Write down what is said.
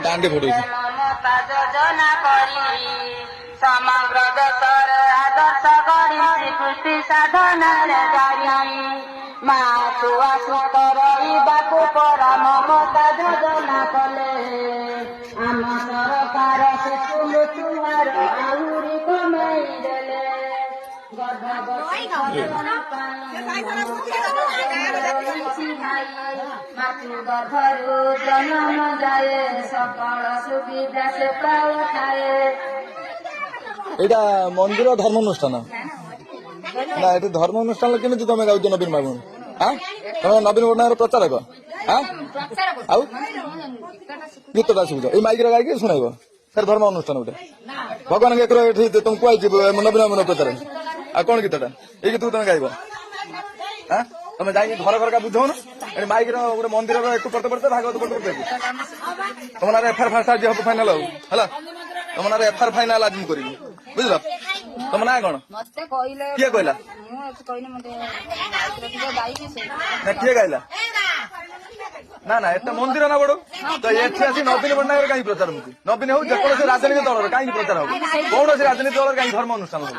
ডান্ডে photo Mamata যোজনা করি সমগ্র দেশর আদর্শ করি শ্রীকৃষ্টি সাধনার জারি মা ଛୁଆ ସୁସ୍ଥ ରହିବାକୁ ପରା ମମତା ଯୋଜନା କଲେ ଆମ ସରକାର ଶିଶୁ ମୃତ୍ୟୁହାର ଆହୁରି କମେଇ ଦେଲେ ଗର୍ଭବତୀ ମାତୃ ଗର୍ଭରୁ ଜନ୍ମ ଯାଏ ସକଳ ସୁବିଧା ସେ ପାଉଥାଏ। এইটা মন্দির ধর্ম অনুষ্ঠান না এটা ধর্ম অনুষ্ঠান কেମିତି তুমি গাউছ নবীন বাবু হ্যাঁ তুমি নবীন পଟ୍ଟନାୟକର ପ୍ରଚାରକ হ্যাঁ ଆଉ ଗୀତଟା ଶୁଭୁଛ ଏଇ ମାଇକରେ ଗାଇକି ଶୁଣାଇବ ଫେର ଧର୍ମ ଅନୁଷ୍ଠାନ ଗୋଟେ ଭଗବାନଙ୍କ ଏକର ଏଠି ତମକୁ କୁହାଇଛି ନବୀନ ବାବୁଙ୍କ ପ୍ରଚାର ଆଉ କଣ ଗୀତଟା ଏଇ ଗୀତକୁ ତମେ ଗାଇବ হ্যাঁ তুমি যাই ঘরে ঘরে বুঝাও না মাইকর গোটে মন্দিরর একটু পড়তে পড়তে ভাগবত পড়তে পড়তে তোমার নাঁরে এফআইআর ফার্স্ট আজ হব ফাইনাল হব হলা তোমার নাঁরে এফআইআর ফাইনাল আজ করিবি বুঝল ତମ ନାଁ କଣ କିଏ କହିଲା କିଏ ଗାଇଲା ନା ନା ଏଟା ମନ୍ଦିର ନା ବଡ ତ ଏଠି ଆସି ନବୀନ ପଟ୍ଟନାୟକର କାହିଁକି ପ୍ରଚାର ହଉଛି ନବୀନ ହଉ ଯେକୌଣସି ରାଜନୀତି ଦଳର କାହିଁକି ପ୍ରଚାର ହବ କୌଣସି ରାଜନୀତି ଦଳର କାହିଁକି ଧର୍ମ ଅନୁଷ୍ଠାନ ହବ